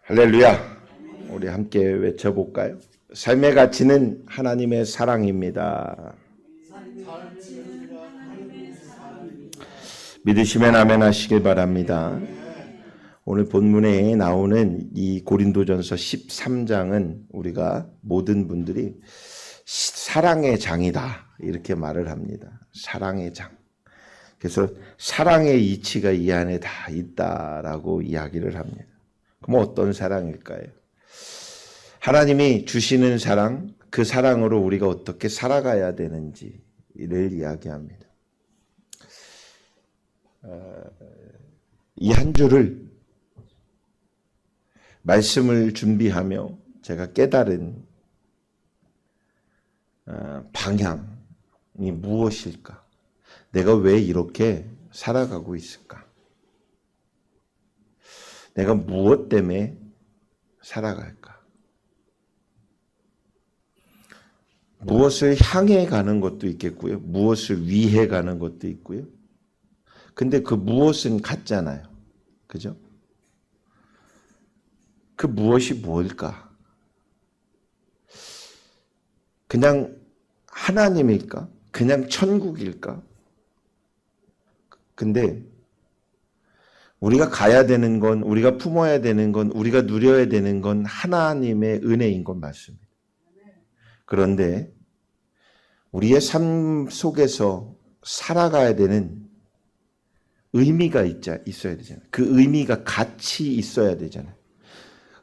할렐루야. 우리 함께 외쳐볼까요? 삶의 가치는 하나님의 사랑입니다. 믿으시면 아멘 하시길 바랍니다. 오늘 본문에 나오는 이 고린도전서 13장은 우리가 모든 분들이 사랑의 장이다 이렇게 말을 합니다. 사랑의 장. 그래서 사랑의 이치가 이 안에 다 있다라고 이야기를 합니다. 그럼 어떤 사랑일까요? 하나님이 주시는 사랑, 그 사랑으로 우리가 어떻게 살아가야 되는지를 이야기합니다. 이 한 주를 말씀을 준비하며 제가 깨달은 방향이 무엇일까? 내가 왜 이렇게 살아가고 있을까? 내가 무엇 때문에 살아갈까? 무엇을 향해 가는 것도 있겠고요. 무엇을 위해 가는 것도 있고요. 근데 그 무엇은 같잖아요. 그죠? 그 무엇이 뭘까? 그냥 하나님일까? 그냥 천국일까? 근데 우리가 가야 되는 건, 우리가 품어야 되는 건, 우리가 누려야 되는 건 하나님의 은혜인 건 맞습니다. 그런데 우리의 삶 속에서 살아가야 되는 의미가 있어야 되잖아요. 그 의미가 같이 있어야 되잖아요.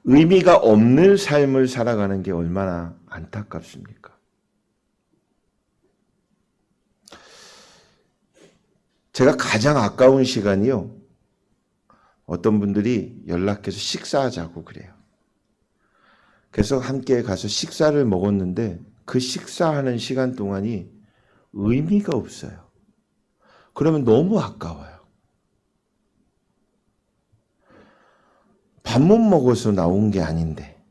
의미가 없는 삶을 살아가는 게 얼마나 안타깝습니까? 제가 가장 아까운 시간이요. 어떤 분들이 연락해서 식사하자고 그래요. 그래서 함께 가서 식사를 먹었는데 그 식사하는 시간 동안이 의미가 없어요. 그러면 너무 아까워요. 밥 못 먹어서 나온 게 아닌데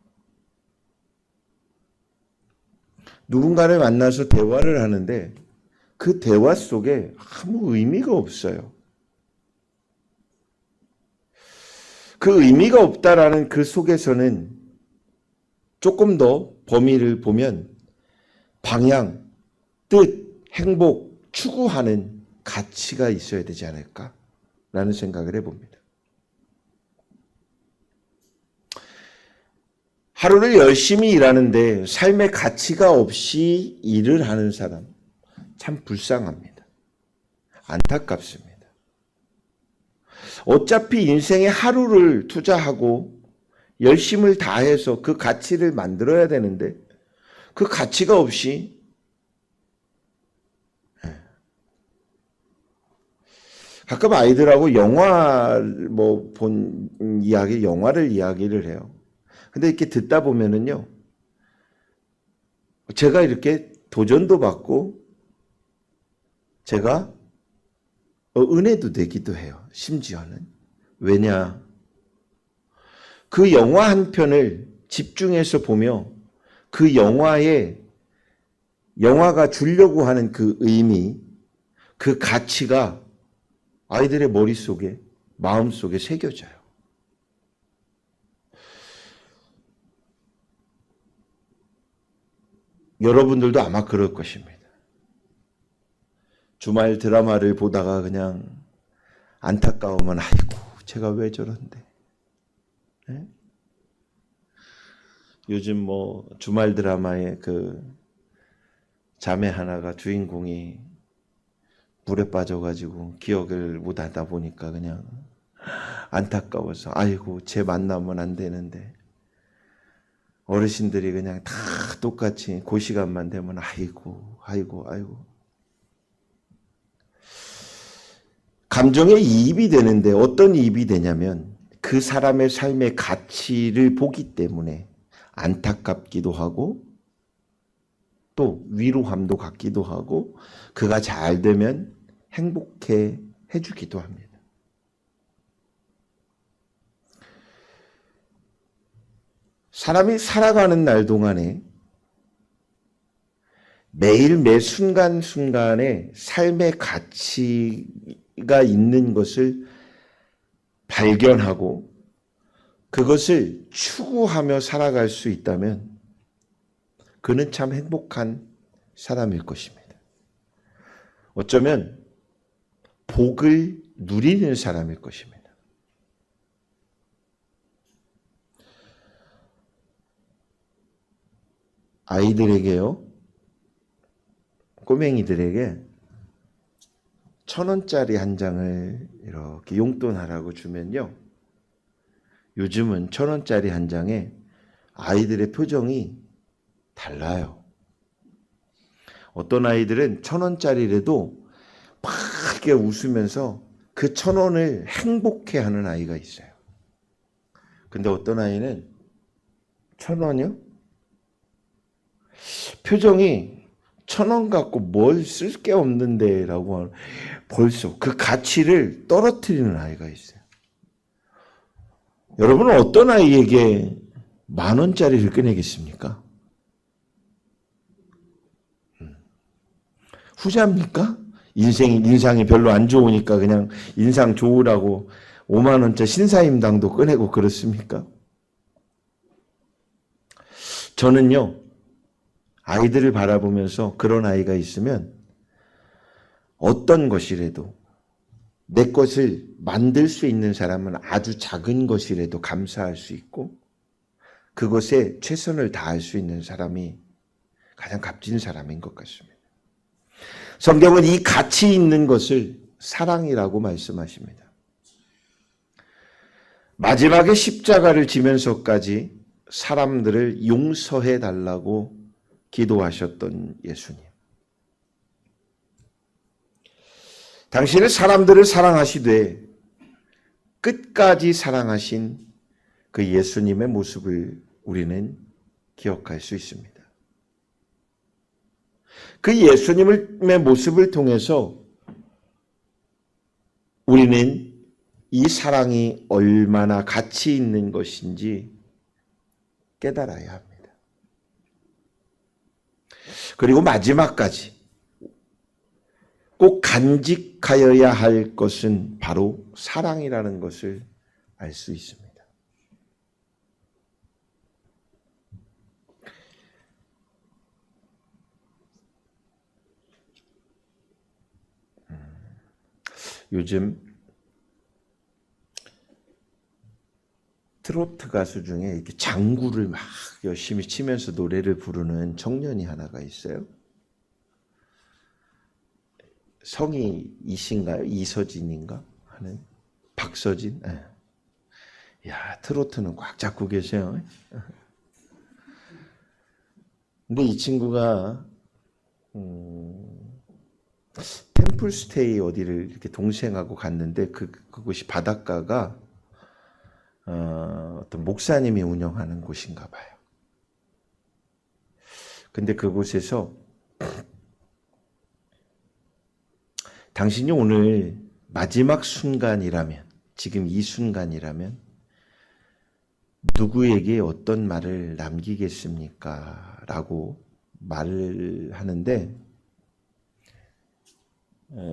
누군가를 만나서 대화를 하는데 그 대화 속에 아무 의미가 없어요. 그 의미가 없다라는 그 속에서는 조금 더 범위를 보면 방향, 뜻, 행복, 추구하는 가치가 있어야 되지 않을까라는 생각을 해봅니다. 하루를 열심히 일하는데 삶의 가치가 없이 일을 하는 사람 참 불쌍합니다. 안타깝습니다. 어차피 인생의 하루를 투자하고 열심을 다해서 그 가치를 만들어야 되는데 그 가치가 없이 가끔 아이들하고 영화 영화를 이야기를 해요. 근데 이렇게 듣다 보면은요, 제가 이렇게 도전도 받고 제가 은혜도 되기도 해요. 심지어는. 왜냐? 그 영화 한 편을 집중해서 보며 그 영화가 주려고 하는 그 의미, 그 가치가 아이들의 머릿속에, 마음속에 새겨져요. 여러분들도 아마 그럴 것입니다. 주말 드라마를 보다가 그냥 안타까우면 아이고 제가 왜 저런데. 네? 요즘 주말 드라마에 그 자매 하나가 주인공이 물에 빠져가지고 기억을 못하다 보니까 그냥 안타까워서 아이고 쟤 만나면 안 되는데 어르신들이 그냥 다 똑같이 그 시간만 되면 아이고. 감정에 이입이 되는데 어떤 이입이 되냐면 그 사람의 삶의 가치를 보기 때문에 안타깝기도 하고 또 위로함도 갖기도 하고 그가 잘 되면 행복해 해주기도 합니다. 사람이 살아가는 날 동안에 매일 매 순간순간에 삶의 가치가 있는 것을 발견하고 그것을 추구하며 살아갈 수 있다면 그는 참 행복한 사람일 것입니다. 어쩌면 복을 누리는 사람일 것입니다. 아이들에게요, 꼬맹이들에게 1,000원짜리 한 장을 이렇게 용돈하라고 주면요, 요즘은 1,000원짜리 한 장에 아이들의 표정이 달라요. 어떤 아이들은 1,000원짜리라도 막 이렇게 웃으면서 그 1,000원을 행복해하는 아이가 있어요. 근데 어떤 아이는 1,000원이요? 표정이 1,000원 갖고 뭘 쓸 게 없는데 라고 벌써 그 가치를 떨어뜨리는 아이가 있어요. 여러분은 어떤 아이에게 10,000원짜리를 꺼내겠습니까? 후자입니까? 인상이 별로 안 좋으니까 그냥 인상 좋으라고 50,000원짜리 신사임당도 꺼내고 그렇습니까? 저는요, 아이들을 바라보면서 그런 아이가 있으면 어떤 것이라도 내 것을 만들 수 있는 사람은 아주 작은 것이라도 감사할 수 있고 그것에 최선을 다할 수 있는 사람이 가장 값진 사람인 것 같습니다. 성경은 이 가치 있는 것을 사랑이라고 말씀하십니다. 마지막에 십자가를 지면서까지 사람들을 용서해 달라고 기도하셨던 예수님. 당신은 사람들을 사랑하시되 끝까지 사랑하신 그 예수님의 모습을 우리는 기억할 수 있습니다. 그 예수님의 모습을 통해서 우리는 이 사랑이 얼마나 가치 있는 것인지 깨달아야 합니다. 그리고 마지막까지 꼭 간직하여야 할 것은 바로 사랑이라는 것을 알 수 있습니다. 요즘 트로트 가수 중에 이렇게 장구를 막 열심히 치면서 노래를 부르는 청년이 하나가 있어요. 성이 이신가요? 이서진인가 하는 박서진. 네. 야, 트로트는 꽉 잡고 계세요. 근데 이 친구가 템플스테이 어디를 이렇게 동생하고 갔는데 그곳이 바닷가가 어떤 목사님이 운영하는 곳인가 봐요. 근데 그곳에서 당신이 오늘 마지막 순간이라면, 지금 이 순간이라면 누구에게 어떤 말을 남기겠습니까? 라고 말을 하는데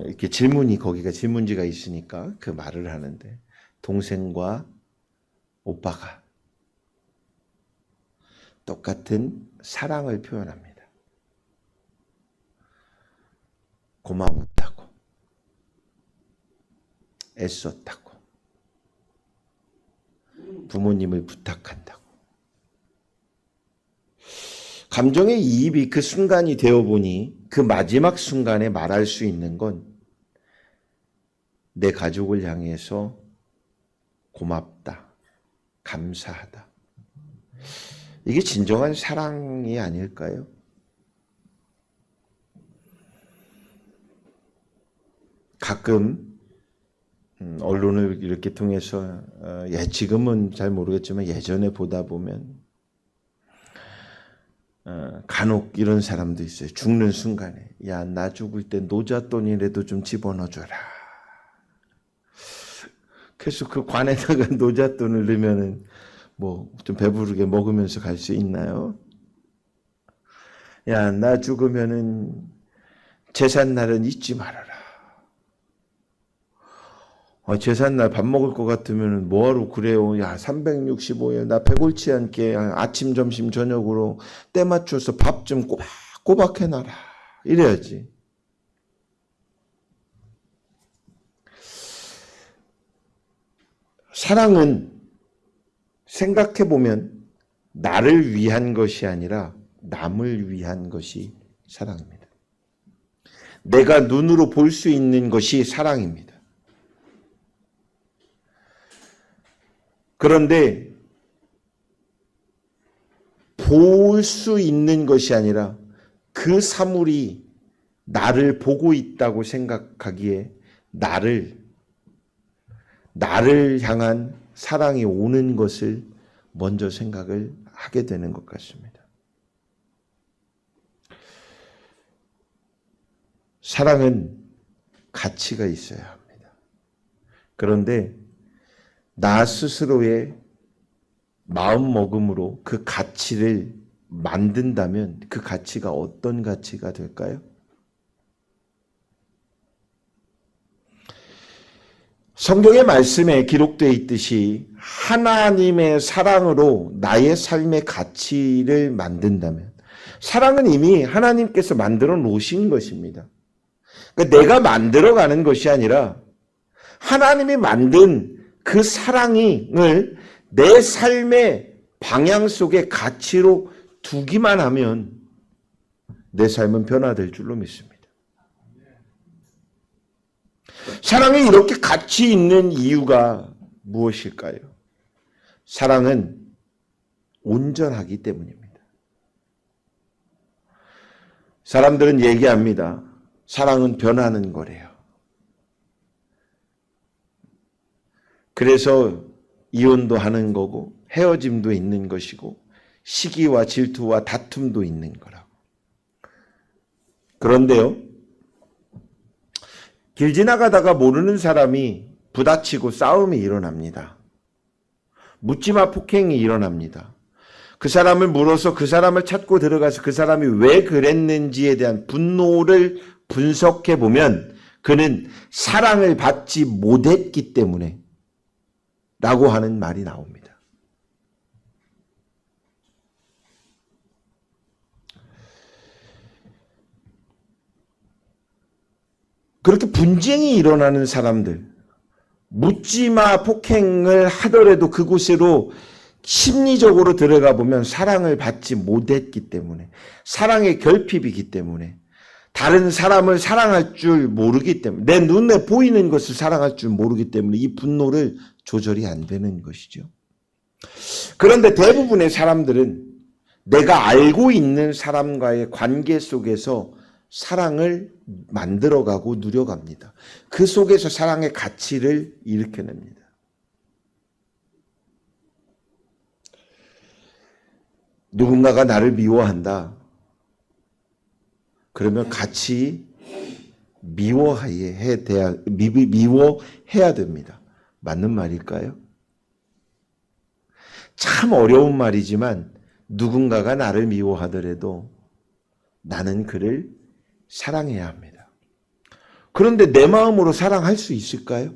이렇게 거기가 질문지가 있으니까 그 말을 하는데 동생과 오빠가 똑같은 사랑을 표현합니다. 고마웠다고, 애썼다고, 부모님을 부탁한다고. 감정의 이입이 그 순간이 되어 보니 그 마지막 순간에 말할 수 있는 건 내 가족을 향해서 고맙다, 감사하다. 이게 진정한 사랑이 아닐까요? 가끔 언론을 이렇게 통해서 지금은 잘 모르겠지만 예전에 보다 보면 간혹 이런 사람도 있어요. 죽는 순간에 야, 나 죽을 때 노잣돈이라도 좀 집어넣어줘라. 그래서 그 관에다가 노잣돈을 넣으면은 뭐 좀 배부르게 먹으면서 갈 수 있나요? 야, 나 죽으면은 제삿날은 잊지 말아라. 제삿날 밥 먹을 것 같으면 뭐하러 그래요? 야, 365일 나 배골치 않게 아침, 점심, 저녁으로 때 맞춰서 밥 좀 꼬박꼬박 해놔라. 이래야지. 사랑은 생각해보면 나를 위한 것이 아니라 남을 위한 것이 사랑입니다. 내가 눈으로 볼 수 있는 것이 사랑입니다. 그런데 볼 수 있는 것이 아니라 그 사물이 나를 보고 있다고 생각하기에 나를 향한 사랑이 오는 것을 먼저 생각을 하게 되는 것 같습니다. 사랑은 가치가 있어야 합니다. 그런데 나 스스로의 마음먹음으로 그 가치를 만든다면 그 가치가 어떤 가치가 될까요? 성경의 말씀에 기록되어 있듯이 하나님의 사랑으로 나의 삶의 가치를 만든다면 사랑은 이미 하나님께서 만들어 놓으신 것입니다. 그러니까 내가 만들어가는 것이 아니라 하나님이 만든 그 사랑을 내 삶의 방향 속에 가치로 두기만 하면 내 삶은 변화될 줄로 믿습니다. 사랑이 이렇게 가치 있는 이유가 무엇일까요? 사랑은 온전하기 때문입니다. 사람들은 얘기합니다. 사랑은 변하는 거래요. 그래서 이혼도 하는 거고 헤어짐도 있는 것이고 시기와 질투와 다툼도 있는 거라고. 그런데요, 길 지나가다가 모르는 사람이 부딪히고 싸움이 일어납니다. 묻지마 폭행이 일어납니다. 그 사람을 물어서 그 사람을 찾고 들어가서 그 사람이 왜 그랬는지에 대한 분노를 분석해 보면 그는 사랑을 받지 못했기 때문에 라고 하는 말이 나옵니다. 그렇게 분쟁이 일어나는 사람들, 묻지마 폭행을 하더라도 그곳으로 심리적으로 들어가 보면 사랑을 받지 못했기 때문에, 사랑의 결핍이기 때문에, 다른 사람을 사랑할 줄 모르기 때문에, 내 눈에 보이는 것을 사랑할 줄 모르기 때문에 이 분노를 조절이 안 되는 것이죠. 그런데 대부분의 사람들은 내가 알고 있는 사람과의 관계 속에서 사랑을 만들어가고 누려갑니다. 그 속에서 사랑의 가치를 일으켜냅니다. 누군가가 나를 미워한다. 그러면 같이 미워해야 됩니다. 맞는 말일까요? 참 어려운 말이지만 누군가가 나를 미워하더라도 나는 그를 사랑해야 합니다. 그런데 내 마음으로 사랑할 수 있을까요?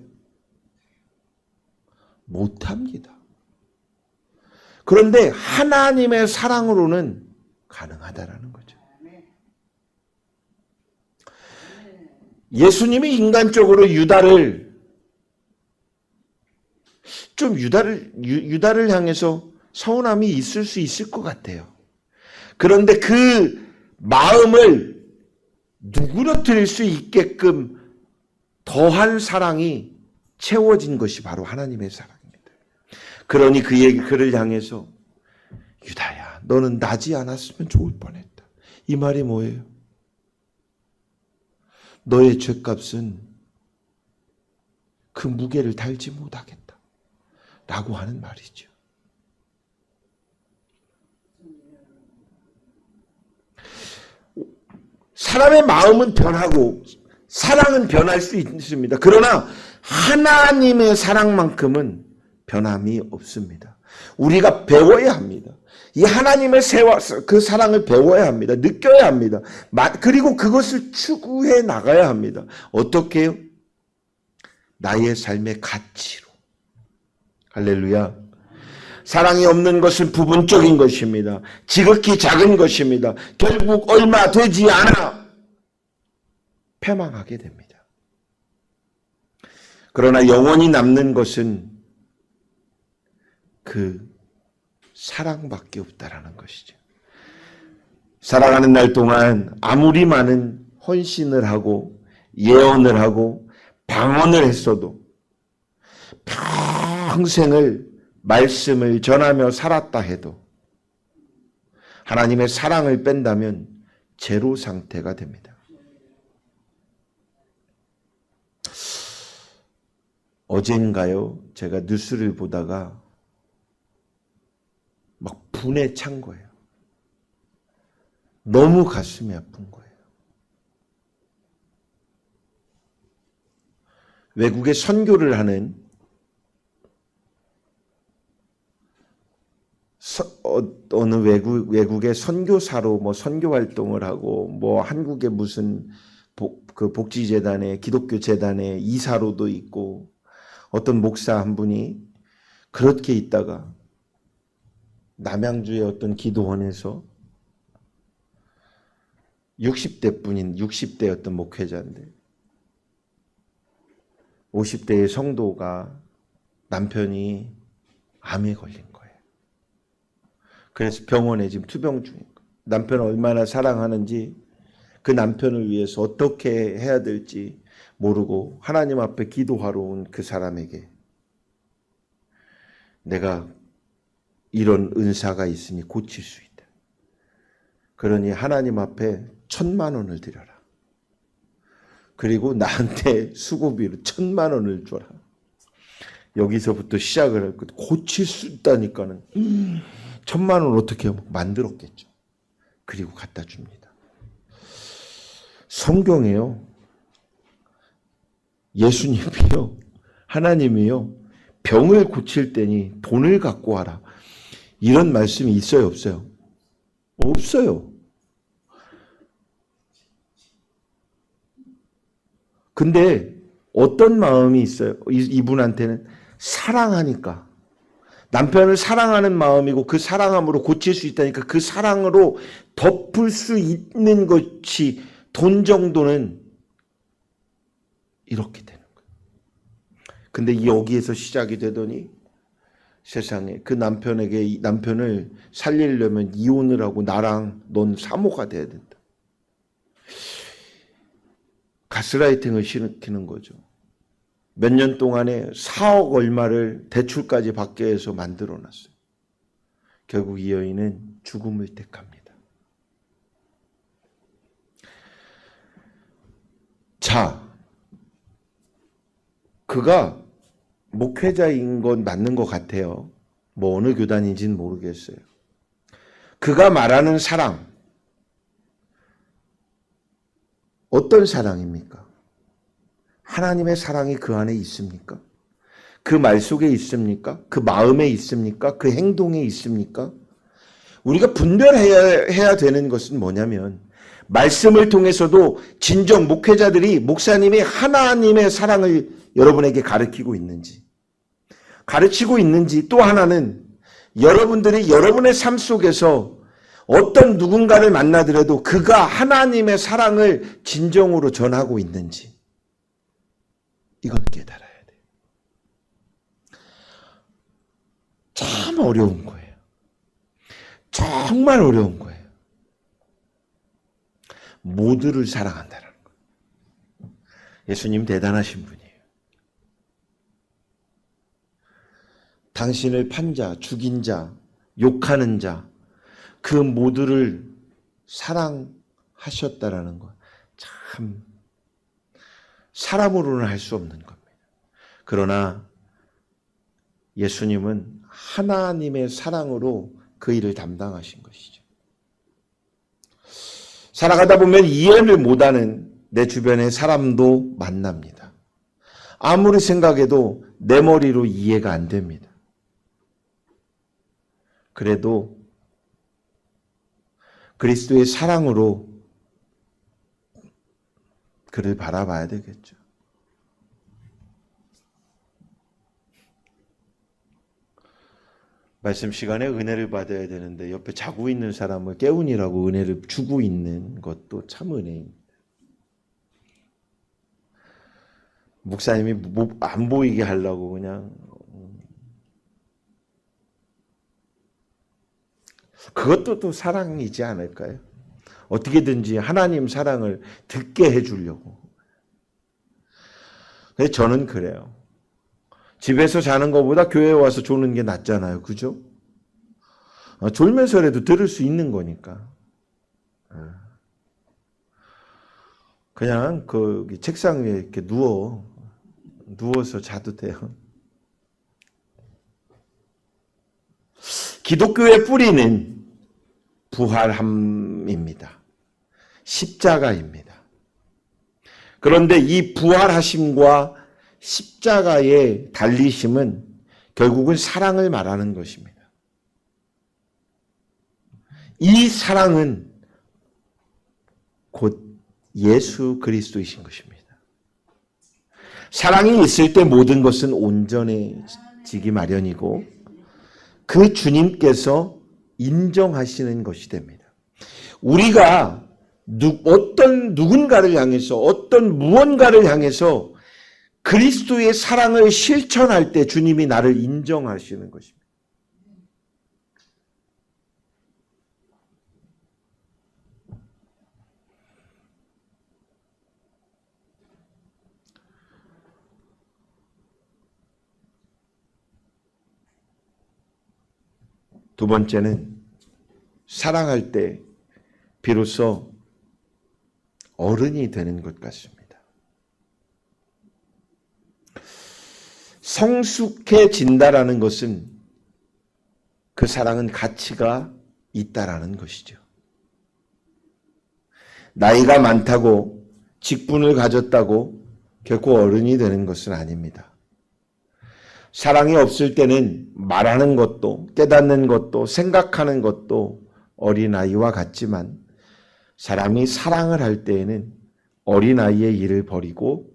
못합니다. 그런데 하나님의 사랑으로는 가능하다라는 거죠. 예수님이 인간적으로 유다를 향해서 서운함이 있을 수 있을 것 같아요. 그런데 그 마음을 누그러뜨릴 수 있게끔 더한 사랑이 채워진 것이 바로 하나님의 사랑입니다. 그러니 그를 향해서 유다야, 너는 나지 않았으면 좋을 뻔했다. 이 말이 뭐예요? 너의 죄값은 그 무게를 달지 못하겠다. 라고 하는 말이죠. 사람의 마음은 변하고 사랑은 변할 수 있습니다. 그러나 하나님의 사랑만큼은 변함이 없습니다. 우리가 배워야 합니다. 이 하나님의 그 사랑을 배워야 합니다. 느껴야 합니다. 그리고 그것을 추구해 나가야 합니다. 어떻게 해요? 나의 삶의 가치로. 할렐루야. 사랑이 없는 것은 부분적인 것입니다. 지극히 작은 것입니다. 결국 얼마 되지 않아 패망하게 됩니다. 그러나 영원히 남는 것은 그 사랑밖에 없다라는 것이죠. 살아가는 날 동안 아무리 많은 헌신을 하고 예언을 하고 방언을 했어도 평생을 말씀을 전하며 살았다 해도 하나님의 사랑을 뺀다면 제로 상태가 됩니다. 어젠가요? 제가 뉴스를 보다가 막 분에 찬 거예요. 너무 가슴이 아픈 거예요. 외국에 선교를 하는 어느 외국의 선교사로 선교 활동을 하고 한국의 무슨 복지재단에 기독교 재단의 이사로도 있고 어떤 목사 한 분이 그렇게 있다가 남양주의 어떤 기도원에서 60대 어떤 목회자인데 50대의 성도가 남편이 암에 걸린 거예요. 그래서 병원에 지금 투병 중인 거예요. 남편을 얼마나 사랑하는지 그 남편을 위해서 어떻게 해야 될지 모르고 하나님 앞에 기도하러 온 그 사람에게 내가 이런 은사가 있으니 고칠 수 있다. 그러니 하나님 앞에 1,000,000원을 드려라. 그리고 나한테 수고비로 1,000,000원을 줘라. 여기서부터 시작을 할 거. 고칠 수 있다니까는 1,000,000원 어떻게 만들었겠죠. 그리고 갖다 줍니다. 성경에요. 예수님이요. 하나님이요. 병을 고칠 때니 돈을 갖고 와라. 이런 말씀이 있어요, 없어요? 없어요. 근데 어떤 마음이 있어요? 이분한테는 사랑하니까. 남편을 사랑하는 마음이고 그 사랑함으로 고칠 수 있다니까 그 사랑으로 덮을 수 있는 것이 돈 정도는 이렇게 되는 거예요. 근데 여기에서 시작이 되더니 세상에 그 남편을 살리려면 이혼을 하고 나랑 넌 사모가 돼야 된다. 가스라이팅을 시키는 거죠. 몇 년 동안에 4억 얼마를 대출까지 받게 해서 만들어놨어요. 결국 이 여인은 죽음을 택합니다. 자, 그가 목회자인 건 맞는 것 같아요. 어느 교단인지는 모르겠어요. 그가 말하는 사랑, 어떤 사랑입니까? 하나님의 사랑이 그 안에 있습니까? 그 말 속에 있습니까? 그 마음에 있습니까? 그 행동에 있습니까? 우리가 분별해야 되는 것은 뭐냐면 말씀을 통해서도 진정 목회자들이 목사님이 하나님의 사랑을 여러분에게 가르치고 있는지 또 하나는 여러분들이 여러분의 삶 속에서 어떤 누군가를 만나더라도 그가 하나님의 사랑을 진정으로 전하고 있는지 이걸 깨달아야 돼요. 참 어려운 거예요. 정말 어려운 거예요. 모두를 사랑한다는 거. 예수님 대단하신 분이에요. 당신을 판 자, 죽인 자, 욕하는 자, 그 모두를 사랑하셨다라는 거. 참 사람으로는 할 수 없는 겁니다. 그러나 예수님은 하나님의 사랑으로 그 일을 담당하신 것이죠. 살아가다 보면 이해를 못하는 내 주변의 사람도 만납니다. 아무리 생각해도 내 머리로 이해가 안 됩니다. 그래도 그리스도의 사랑으로 그를 바라봐야 되겠죠. 말씀 시간에 은혜를 받아야 되는데 옆에 자고 있는 사람을 깨우니라고 은혜를 주고 있는 것도 참 은혜입니다. 목사님이 안 보이게 하려고 그냥 그것도 또 사랑이지 않을까요? 어떻게든지 하나님 사랑을 듣게 해주려고. 그래서 저는 그래요. 집에서 자는 것보다 교회에 와서 조는 게 낫잖아요. 그죠? 졸면서라도 들을 수 있는 거니까. 그냥 그 책상 위에 이렇게 누워서 자도 돼요. 기독교의 뿌리는 부활함입니다. 십자가입니다. 그런데 이 부활하심과 십자가의 달리심은 결국은 사랑을 말하는 것입니다. 이 사랑은 곧 예수 그리스도이신 것입니다. 사랑이 있을 때 모든 것은 온전해지기 마련이고 그 주님께서 인정하시는 것이 됩니다. 우리가 어떤 누군가를 향해서 어떤 무언가를 향해서 그리스도의 사랑을 실천할 때 주님이 나를 인정하시는 것입니다. 두 번째는 사랑할 때 비로소 어른이 되는 것 같습니다. 성숙해진다라는 것은 그 사랑은 가치가 있다라는 것이죠. 나이가 많다고 직분을 가졌다고 결코 어른이 되는 것은 아닙니다. 사랑이 없을 때는 말하는 것도 깨닫는 것도 생각하는 것도 어린아이와 같지만 사람이 사랑을 할 때에는 어린아이의 일을 버리고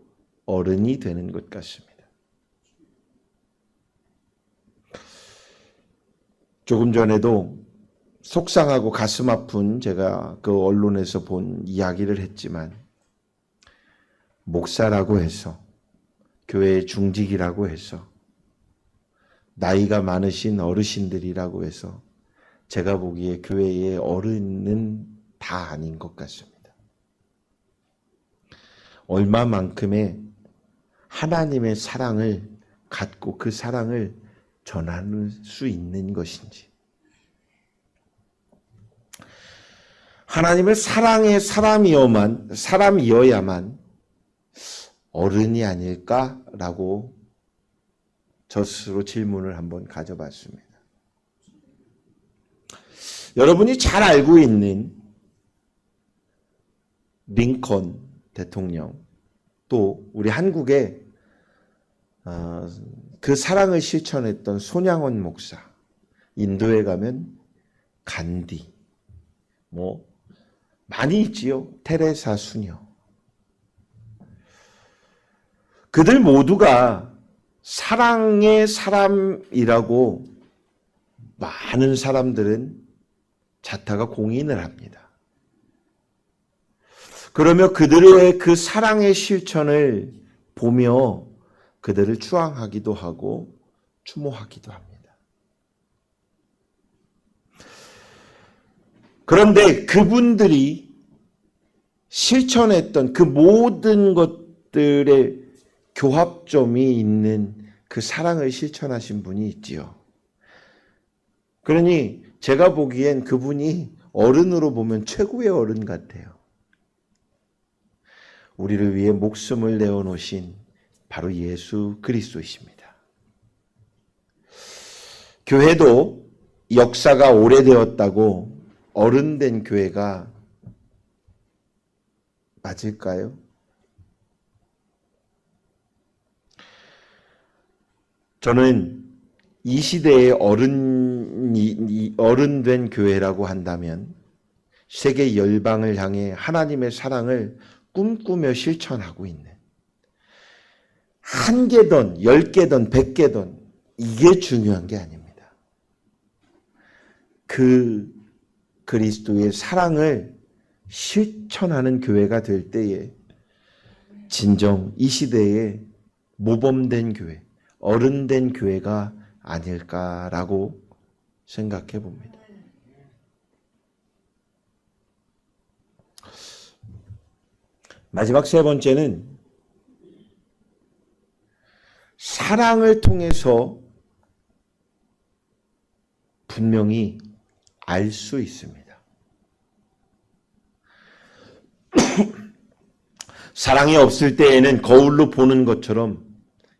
어른이 되는 것 같습니다. 조금 전에도 속상하고 가슴 아픈 제가 그 언론에서 본 이야기를 했지만 목사라고 해서 교회의 중직이라고 해서 나이가 많으신 어르신들이라고 해서 제가 보기에 교회의 어른은 다 아닌 것 같습니다. 얼마만큼의 하나님의 사랑을 갖고 그 사랑을 전할 수 있는 것인지. 하나님의 사랑의 사람이어야만 어른이 아닐까라고 저 스스로 질문을 한번 가져봤습니다. 여러분이 잘 알고 있는 링컨 대통령, 또 우리 한국에 그 사랑을 실천했던 손양원 목사, 인도에 가면 간디, 많이 있지요. 테레사 수녀. 그들 모두가 사랑의 사람이라고 많은 사람들은 자타가 공인을 합니다. 그러며 그들의 그 사랑의 실천을 보며 그들을 추앙하기도 하고 추모하기도 합니다. 그런데 그분들이 실천했던 그 모든 것들의 교합점이 있는 그 사랑을 실천하신 분이 있지요. 그러니 제가 보기엔 그분이 어른으로 보면 최고의 어른 같아요. 우리를 위해 목숨을 내어놓으신 바로 예수 그리스도이십니다. 교회도 역사가 오래되었다고 어른된 교회가 맞을까요? 저는 이 시대의 어른된 교회라고 한다면 세계 열방을 향해 하나님의 사랑을 꿈꾸며 실천하고 있는, 한 개든 10개든 100개든 이게 중요한 게 아닙니다. 그 그리스도의 사랑을 실천하는 교회가 될 때에 진정 이 시대에 모범된 교회, 어른된 교회가 아닐까라고 생각해 봅니다. 마지막 세 번째는 사랑을 통해서 분명히 알 수 있습니다. 사랑이 없을 때에는 거울로 보는 것처럼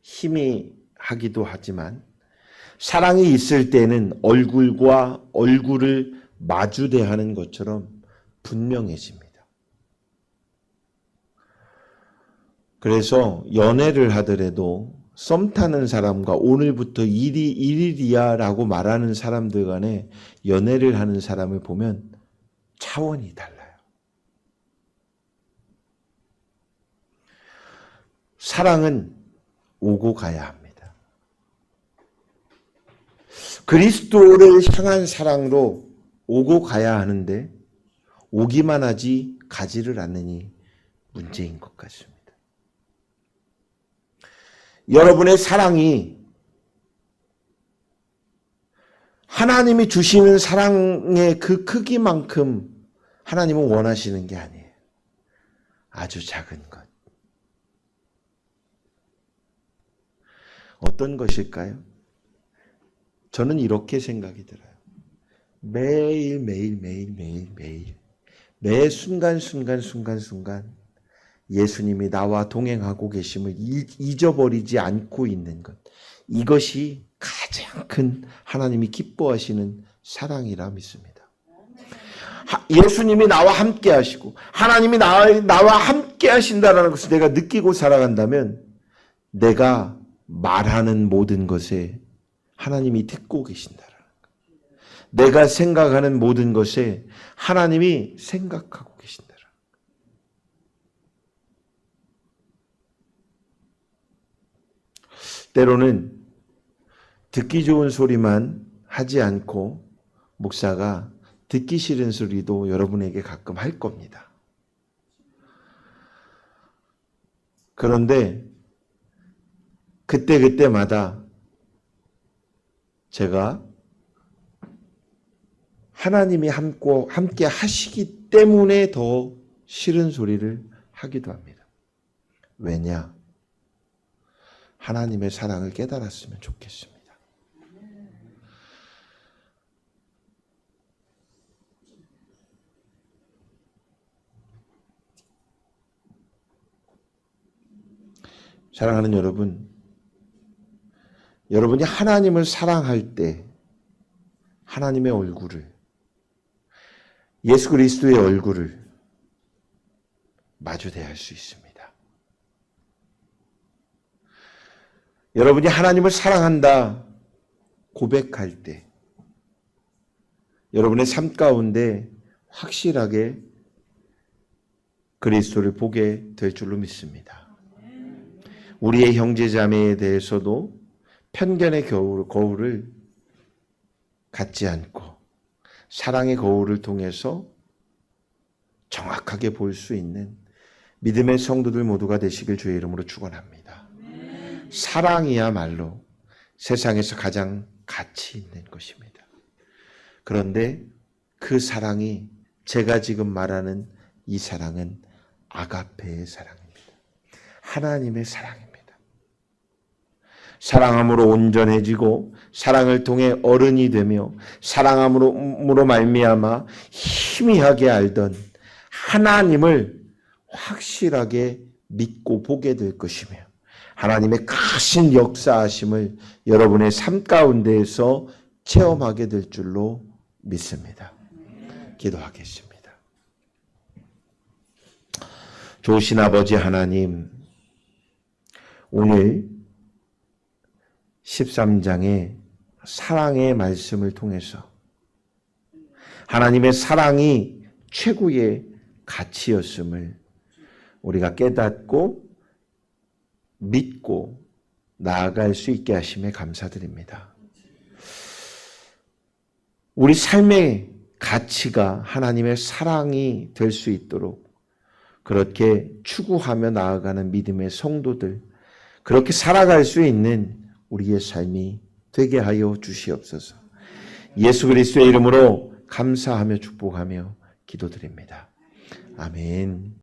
희미하기도 하지만 사랑이 있을 때는 얼굴과 얼굴을 마주대하는 것처럼 분명해집니다. 그래서 연애를 하더라도 썸 타는 사람과 오늘부터 일일이야 라고 말하는 사람들 간에 연애를 하는 사람을 보면 차원이 달라요. 사랑은 오고 가야 합니다. 그리스도를 향한 사랑으로 오고 가야 하는데 오기만 하지 가지를 않으니 문제인 것 같습니다. 여러분의 사랑이 하나님이 주시는 사랑의 그 크기만큼 하나님은 원하시는 게 아니에요. 아주 작은 것. 어떤 것일까요? 저는 이렇게 생각이 들어요. 매일 매 순간 예수님이 나와 동행하고 계심을 잊어버리지 않고 있는 것. 이것이 가장 큰 하나님이 기뻐하시는 사랑이라 믿습니다. 예수님이 나와 함께 하시고 하나님이 나와 함께 하신다는 것을 내가 느끼고 살아간다면 내가 말하는 모든 것에 하나님이 듣고 계신다라는 것. 내가 생각하는 모든 것에 하나님이 생각하고 계신다라는 것. 때로는 듣기 좋은 소리만 하지 않고 목사가 듣기 싫은 소리도 여러분에게 가끔 할 겁니다. 그런데 그때마다 제가 하나님이 함께 하시기 때문에 더 싫은 소리를 하기도 합니다. 왜냐? 하나님의 사랑을 깨달았으면 좋겠습니다. 사랑하는 여러분, 여러분이 하나님을 사랑할 때 하나님의 얼굴을, 예수 그리스도의 얼굴을 마주대할 수 있습니다. 여러분이 하나님을 사랑한다 고백할 때 여러분의 삶 가운데 확실하게 그리스도를 보게 될 줄로 믿습니다. 우리의 형제자매에 대해서도 편견의 거울을 갖지 않고 사랑의 거울을 통해서 정확하게 볼 수 있는 믿음의 성도들 모두가 되시길 주의 이름으로 축원합니다. 사랑이야말로 세상에서 가장 가치 있는 것입니다. 그런데 그 사랑이 제가 지금 말하는 이 사랑은 아가페의 사랑입니다. 하나님의 사랑입니다. 사랑함으로 온전해지고 사랑을 통해 어른이 되며 사랑함으로 말미암아 희미하게 알던 하나님을 확실하게 믿고 보게 될 것이며 하나님의 크신 역사하심을 여러분의 삶 가운데에서 체험하게 될 줄로 믿습니다. 기도하겠습니다. 좋으신 아버지 하나님, 오늘 13장의 사랑의 말씀을 통해서 하나님의 사랑이 최고의 가치였음을 우리가 깨닫고 믿고 나아갈 수 있게 하심에 감사드립니다. 우리 삶의 가치가 하나님의 사랑이 될 수 있도록 그렇게 추구하며 나아가는 믿음의 성도들, 그렇게 살아갈 수 있는 우리의 삶이 되게 하여 주시옵소서. 예수 그리스도의 이름으로 감사하며 축복하며 기도드립니다. 아멘.